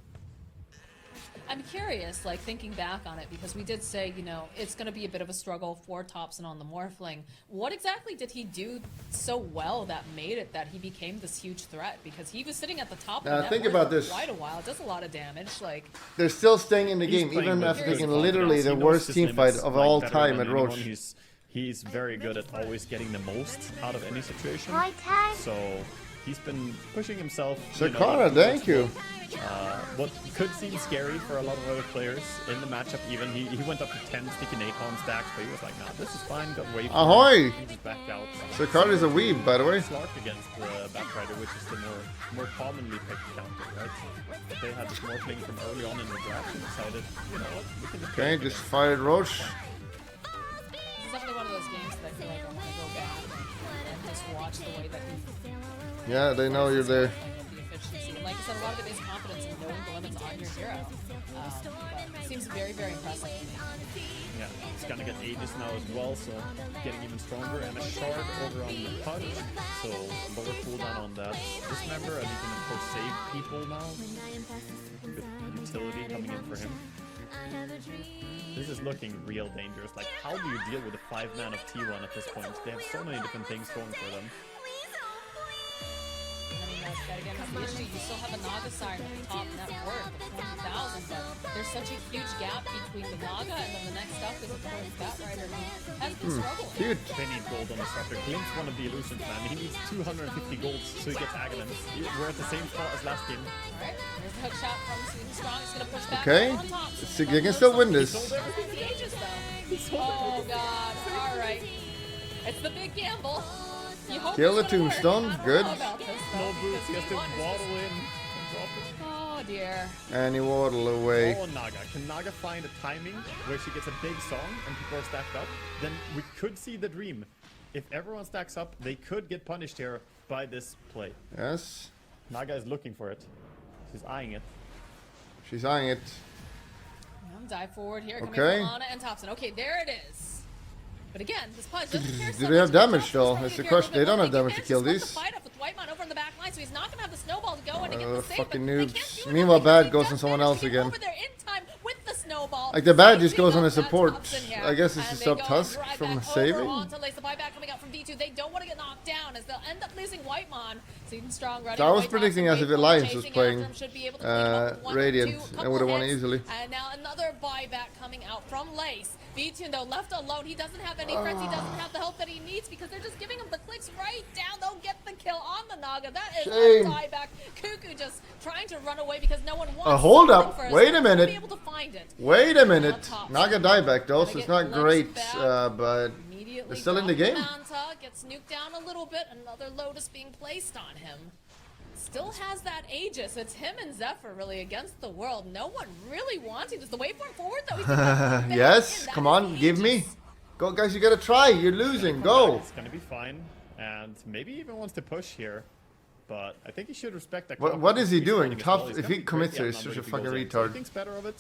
I'm curious, like thinking back on it, because we did say, you know, it's going to be a bit of a struggle for Thompson on the Morphling. What exactly did he do so well that made it that he became this huge threat? Because he was sitting at the top of the net think worth about for this. quite a while. It does a lot of damage. Like, They're still staying in the He's game, playing even with after good taking confidence. literally the He knows worst his team fight limits, of like, all better time than at anyone. Roche. He's very good at always getting the most out of any situation. High tide. So he's been pushing himself. Sakara, thank you. What could seem scary for a lot of other players in the matchup, even he went up to 10 sticky Napalm stacks, but he was like, nah, this is fine. Got way Ahoy! He just backed out. Sakara is a weeb, by the way. Slark against the Batrider, which is the more commonly picked counter, right? But they had this Morphling from early on in the draft and decided, you know what, we can just Okay, just fired Roche. it's definitely one of those games that I feel like I want to go back and just watch the way that he Yeah, they know you're there. playing with the efficiency. And like I said, a lot of it is confidence in knowing the limits on your hero. But it seems very, very impressive to me. Yeah, he's gonna get Aegis now as well, so getting even stronger, and a shard over on the Pudge, so lower cooldown on that Dismember, and he can of course save people now. Good utility coming in for him. This is looking real dangerous. Like, how do you deal with a 5-man of T1 at this point? They have so many different things going for them. I mean, that again is the issue. You still have a Naga Siren at the top net worth of 20,000, but there's such a huge gap between the Naga and then the next up is of course Batrider, who has been struggling. Cute. They need gold on the structure. Glimpse one of the illusions, man. He needs 250 golds so he gets Agamemnon. We're at the same spot as last game. Alright, there's a hook shot from Sweden Strong. He's gonna push back Okay. on top. They can still win this. The Aegis, though. Oh god, alright. It's the big gamble. You hope Kill it's the gonna work. tombstone, I don't good. know about this, though, No boots, he because has to T1 is waddle just- in and drop it. Oh dear. And he waddle away. Oh, Naga. Can Naga find a timing where she gets a big song and people are stacked up? Then we could see the dream. If everyone stacks up, they could get punished here by this play. Yes. Naga is looking for it. She's eyeing it. She's eyeing it. Dive forward here, coming Okay. from Anna and Thompson. Okay, there it is. But again, this Pudge doesn't care so Do they have much about damage, Thompson's though? playing It's the here a question. little They don't bit have more. damage to kill He manages these. to split the fight up with Whitemon over on the back line, so he's not going to have the snowball to go in to get the save. Fucking but they noobs. can't do it Meanwhile, because Bad he goes does on someone manage else to get again. over there in time with the snowball. Like the Bad just Saving goes on up a that support. Thompson here. I guess it's And a they go sub and tusk drag from that saving. over onto Lace. The buyback coming out from D2. They don't want to get knocked down as they'll end up losing Whitemon. Season Strong running So I was away. predicting Thompson, as if Waveform Alliance was chasing playing after him, should be able to clean him up with one or Radiant two, and couple would have won hits. easily. And now another buyback coming out from Lace. V2 though left alone. He doesn't have any threats. He doesn't have the help that he needs because they're just giving him the clicks right down. They'll get the kill on the Naga. That is Shame. a buyback. Cuckoo just trying to run away because no one wants hold something up. for his Wait a friends. minute. Be able to find it. Wait a minute. top. Naga dieback though, so Gonna it's get not glimpsed great, back. but Immediately they're still in the dropped game. Manta, gets nuked down a little bit. Another Lotus being placed on him. Still has that Aegis. It's him and Zephyr really against the world. No one really wanting this. The waveform forward though. He's taking a yes, and that come is on, give me. Aegis. Go, guys, you gotta try. You're losing. Go. It's gonna be fine, and maybe even wants to push here. But I think he should respect that. What is he He's doing? running as Tough. well. He's If gonna he be commits greatly it, he's such a outnumbered if he fucking goes in. So he retard. thinks better of it.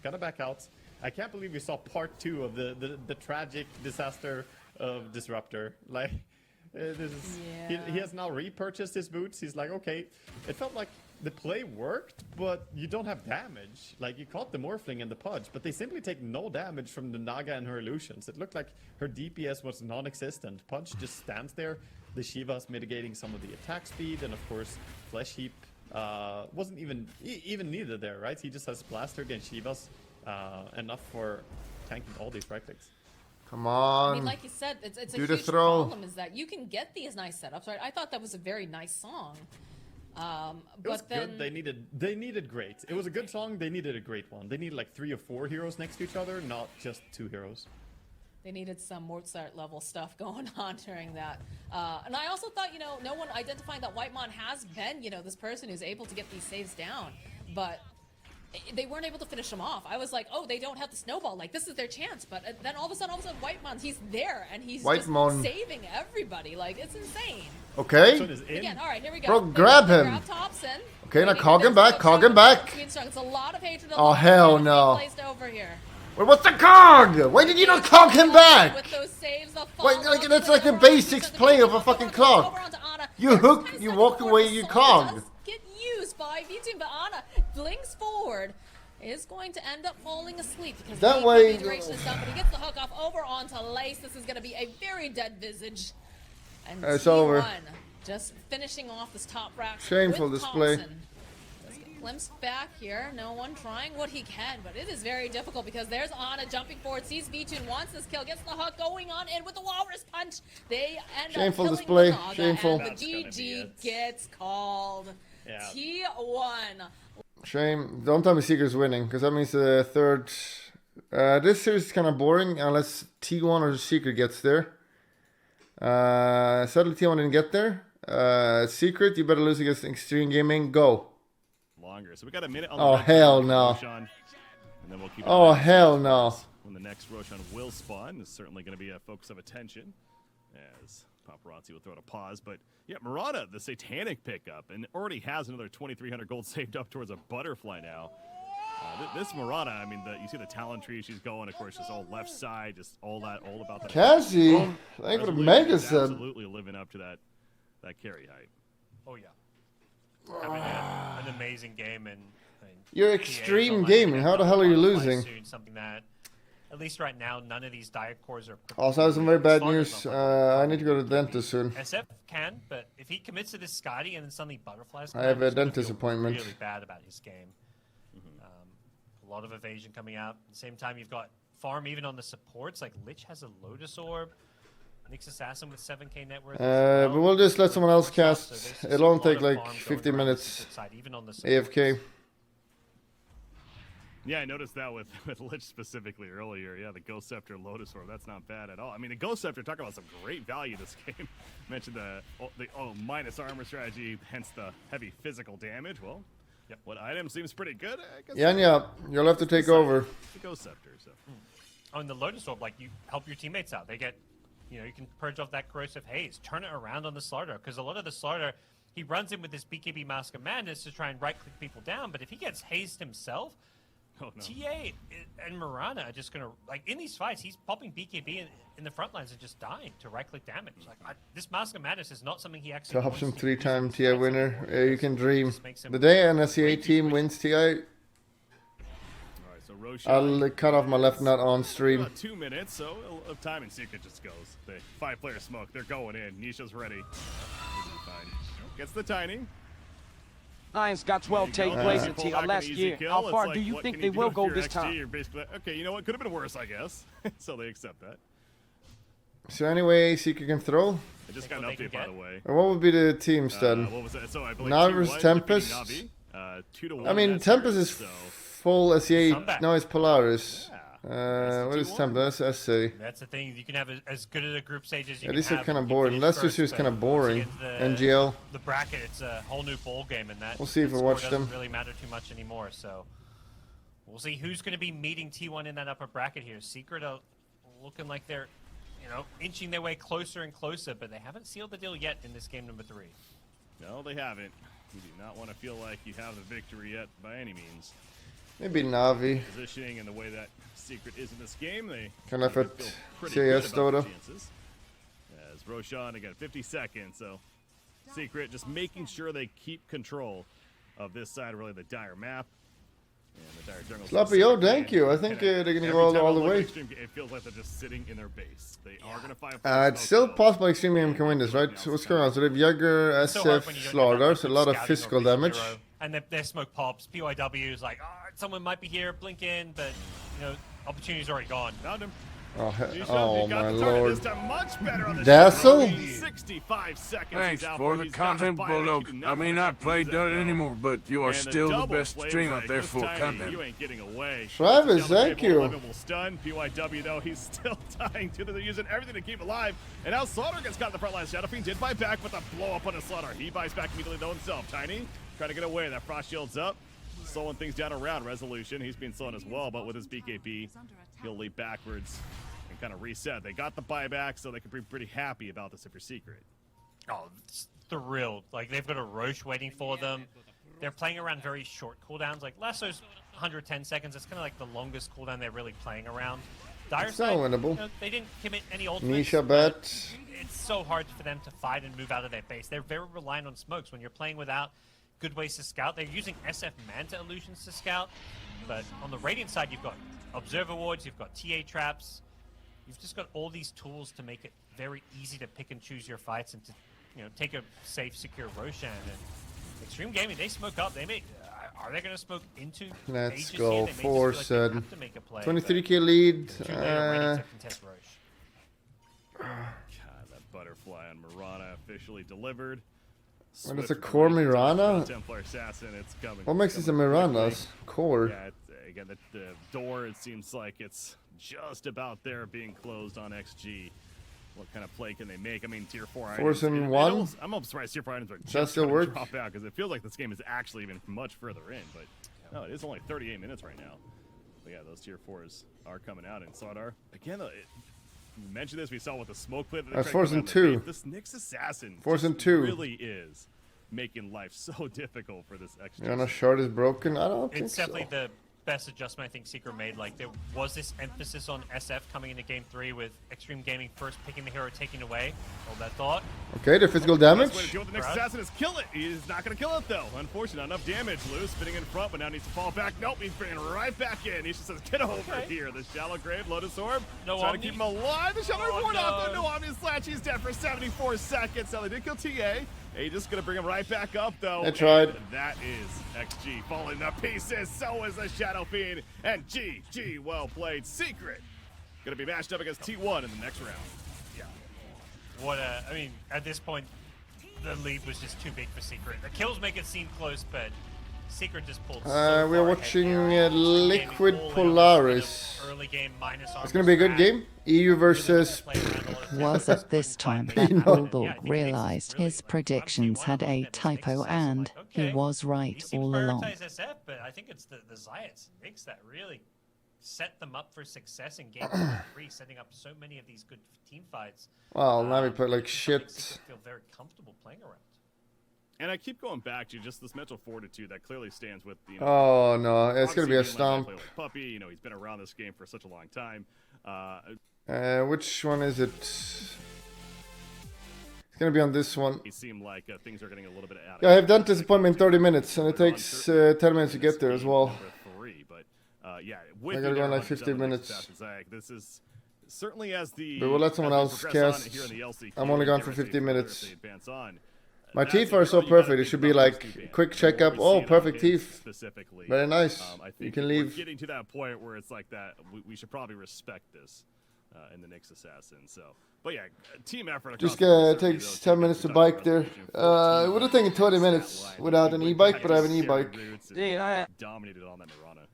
Gotta back out. I can't believe we saw part 2 of the tragic disaster of Disruptor. Like, this is, he has now repurchased his boots. He's like, okay, it felt like the play worked, but you don't have damage. Like, you caught the Morphling and the Pudge, but they simply take no damage from the Naga and her illusions. It looked like her DPS was non-existent. Pudge just stands there. The Shiva's mitigating some of the attack speed, and of course, Flesh Heap wasn't even needed there, right? He just has Blaster against Shiva's, enough for tanking all these right clicks. Come I mean, on. like you said, it's a Do the huge throw. problem is that you can get these nice setups, right? I thought that was a very nice song. It was But then good. They needed great. It was a good song. They needed a great one. They needed like 3 or 4 heroes next to each other, not just 2 heroes. they needed some Mozart level stuff going on during that. And I also thought, you know, no one identifying that Whitemon has been, you know, this person who's able to get these saves down, but they weren't able to finish him off. I was like, oh, they don't have the snowball. Like, this is their chance. But then all of a sudden, Whitemon, he's there, and he's Whitemon. just saving everybody. Like, it's insane. Okay. Son is in. Again, all right, here we go. Bro, They grab him. Grab Thompson. Okay, now Maybe cog him there's back, no cog him shot back. between strong. It's a lot of hatred. Oh, hell no. Placed over here. Wait, what's the cog? Why did you not cog him back? With those saves, the Wait, like, that's like the basics play of a fucking clog. You hook, you walk away, you cog. Get used by V2, but Ana blinks forward. Is going to end up falling asleep because That the way- duration is done, but he gets the hook off over onto Lace. This is going to be a very dead visage. And It's T1 over. just finishing off this top rack. Shameful with display. Thompson. Let's get glimpsed back here. No one trying what he can, but it is very difficult because there's Ana jumping forward, sees V2 and wants this kill, gets the hook going on in with the Walrus Punch. They end Shameful up killing display. the Naga, Shameful. and the That's gonna be GG it. gets called. Yeah. T1. Shame. Don't tell me Seeker's winning, because that means the third. This series is kind of boring unless T1 or Seeker gets there. Sadly, T1 didn't get there. Secret, you better lose against Extreme Gaming. Go. Longer. So we got a minute on Oh, the hell no. Roshan, and then we'll keep an Oh, eye on hell no. when the next Roshan will spawn. Is certainly going to be a focus of attention as Paparazzi will throw it a pause. But yeah, Murata, the satanic pickup, and already has another 2,300 gold saved up towards a butterfly now. This Murata, I mean, you see the talent tree she's going, of course, just all left side, just all about that. Cassie, thank you for the Resolution mega is sub. absolutely living up to that carry hype. Oh yeah. Having an amazing game and You're PA is Extreme online Gaming. again, How the hell are you qualify losing? soon, something that, at least right now, none of these diet cores are. Also, I have some very bad Slaughter's news. not fucking I need to go to the dentist soon. SF can, but if he commits to this Scotty and then suddenly butterflies, I have a he's gonna dentist feel appointment. Really bad about his game. A lot of evasion coming out. At the same time, you've got farm even on the supports. Like Lich has a Lotus Orb. Nyx Assassin with 7k net worth. But we'll just let someone else cast. So there's just It'll a only lot take of like farm going 50 around the minutes. support side, even on the supports. AFK. Yeah, I noticed that with Lich specifically earlier. Yeah, the Ghost Scepter Lotus Orb, that's not bad at all. I mean, the Ghost Scepter, talk about some great value this game. Mentioned the minus armor strategy, hence the heavy physical damage. Well, Yep. what item seems pretty good? I guess Yanya, you'll have to take over. the Ghost Scepter. So Oh, and the Lotus Orb, like, you help your teammates out. They get, you know, you can purge off that corrosive haze, turn it around on the Slaughter, because a lot of the Slaughter, he runs in with this BKB Mask of Madness to try and right-click people down, but if he gets hazed himself, Oh, no. TA and Miranda are just gonna like in these fights. He's popping BKB in the front lines and just dying to right-click damage. Like this Mask of Madness is not something he actually. Drops him wants to 3-time use in TI these winner. fights Yeah, anymore. you can dream. Just makes him The day an way SEA too team squishy. wins TI, All right, so Roshan. I'll cut off my left nut on stream. About 2 minutes, so of time and Secret just goes. The 5-player smoke, they're going in. Nisha's ready. He'll be fine. Gets the tiny. Lions got 12 take There you go. place Pull in back TI an last easy year. kill. How It's far like, do you what think can they do will if go you're this XG? time? You're basically like, okay, you know what? Could have been worse, I guess. So they accept that. So anyway, Seeker can throw. I just Think got an what they update, can by get? the way. And what would be the teams then? What was that? So I believe Navi 2-1 versus defeating Tempest? Navi. 2-1. I mean, that Tempest series, is so full SEA. Comeback. No, it's Polaris. Yeah. What is 2-1. Tempest? That's SEA. That's the thing. You can have as good at a group stage as you Yeah, can these are have. kind of You boring. finish Last two first, series but kind of once boring. you get to NGL. the bracket, it's a whole new ball game, and that We'll see if that we score watch doesn't them. really matter too much anymore. So we'll see who's going to be meeting T1 in that upper bracket here. Secret are looking like they're, inching their way closer and closer, but they haven't sealed the deal yet in this game number 3. No, they haven't. You do not want to feel like you have the victory yet by any means. Maybe Navi. Positioning and the way that Secret is in this game, they Kind of feel at pretty CIS good about DOTA. the chances. As Roshan, again, 50 seconds, so Secret just making sure they keep control of this side, really the dire map. And the dire jungle. Sloppy, oh, thank you. I think they're going to go all the way. It feels like they're just sitting in their base. They are going to fight. It's still possible Extreme Game can win this, right? So what's going on? So they have Jagger, It's so hard SF, when you don't have Slaughter, that so a much lot of scouting or physical vision damage. hero. And their smoke pops. PYW is like, someone might be here, blink in, but opportunity's already gone. Found him. Oh, Nisha, oh you got my the target lord. this time, much better on the Dazzle? shot. 65 seconds. Thanks he's out for for. the He's got content, fire. Bulldog. You do I not may want not to play lose that, Dota though. anymore, but you are And the still the double best flavor stream out break. there This for time, content. You ain't getting away. Travis, Down the thank table, you. 11 will stun. PYW, though, he's still dying to the using everything to keep alive. And now Slaughter gets caught in the front line. Shadow Fiend did buy back with a blow up on his Slaughter. He buys back immediately, though, himself. Tiny trying to get away. That Frost Shield's up. Slowing things down around Resolution. He's being slown as well, but with his BKB, he'll leap backwards and kind of reset. They got the buyback, so they can be pretty happy about this if you're Secret. Oh, it's thrilled. Like, they've got a Roche waiting for them. They're playing around very short cooldowns. Like, Lasso's 110 seconds. It's kind of like the longest cooldown they're really playing around. Dire It's not side, winnable. they didn't commit any ultimates. Nisha but bet. It's so hard for them to fight and move out of their base. They're very reliant on smokes. When you're playing without good ways to scout, they're using SF Manta illusions to scout. But on the Radiant side, you've got Observer Wards, you've got TA traps. You've just got all these tools to make it very easy to pick and choose your fights and to, take a safe, secure Roshan. And Extreme Gaming, they smoke up. They may. Are they going to smoke into? Let's Aegis go. here? They may just feel Four, like they said. have to make a play, 23k lead. but too late already to contest Roche. God, that butterfly on Mirana officially delivered. What is a Swift core ready to Mirana? touch Templar Assassin. It's coming. What makes it's this a coming quickly. Miranda's core? Yeah, again, the door, it seems like it's just about there being closed on XG. What kind of play can they make? I mean, tier 4 Force items. in one? I'm almost surprised tier 4 items are that just still gonna work? drop out because it feels like this game is actually even much further in. But no, it is only 38 minutes right now. But yeah, those tier 4s are coming out. And Sardar, again, you mentioned this. We saw with the smoke play. That That's they Force tried in to come out of the two. gate. This Nyx Assassin Force in just two. really is making life so difficult for this XG. Yana shard is broken. I don't think It's so. definitely the best adjustment I think Secret made. Like, there was this emphasis on SF coming into Game 3 with Extreme Gaming first picking the hero, taking away all that thought. Okay, the physical Best way to damage. deal with the next Right. assassin is kill it. He's not going to kill it, though. Unfortunately, not enough damage. Lou spinning in front, but now needs to fall back. Nope, he's bringing right back in. He just says, get over Okay. here. The shallow grave, Lotus Orb. No trying Omni? to keep him alive. The shallow Oh, reward off, no. though. No Omni slash. He's dead for 74 seconds. Now they did kill TA. He just going to bring him right back up, though. I tried. And that is XG falling to pieces. So is the Shadow Fiend. And GG, well played. Secret going to be matched up against T1 in the next round. I mean, at this point, the lead was just too big for Secret. The kills make it seem close, but Secret just pulled so We're far ahead watching here. Liquid Gaming all in on this Polaris. kind of early game minus It's gonna be a good armor game. EU versus. Was at this time that Bulldog realized his predictions had a typo and he was right all along. SF, but I think it's the Zayats Nyx that really set them up for success in game 3, setting up so many of these good team fights. Well, Navi played like It's something shit. Secret feel very comfortable playing around. And I keep going back to just this mental fortitude that clearly stands with the. Oh no, it's gonna be a obviously being led by stomp. Like Puppy, you know, he's been around this game for such a long time. Which one is it? It's gonna be on this one. It seemed like things are getting a little bit out of. Yeah, I've done this appointment in 30 minutes, and it takes 10 minutes to get there as well. Yeah, I gotta go in like 15 minutes. This is certainly as the. But we'll let someone else cast. I'm only gone for 15 minutes. My teeth are so perfect. It should be like quick checkup. Oh, perfect teeth. Very nice. You can leave. Getting to that point where it's like that, we should probably respect this in the next assassin. So, but yeah, team effort. Just takes 10 minutes to bike there. It would have taken 20 minutes without an e-bike, but I have an e-bike. Dominated on that Mirana.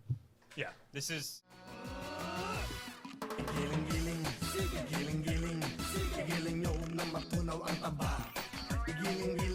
Yeah, this is. Giling-giling, nama punaw ang taba. Giling-giling.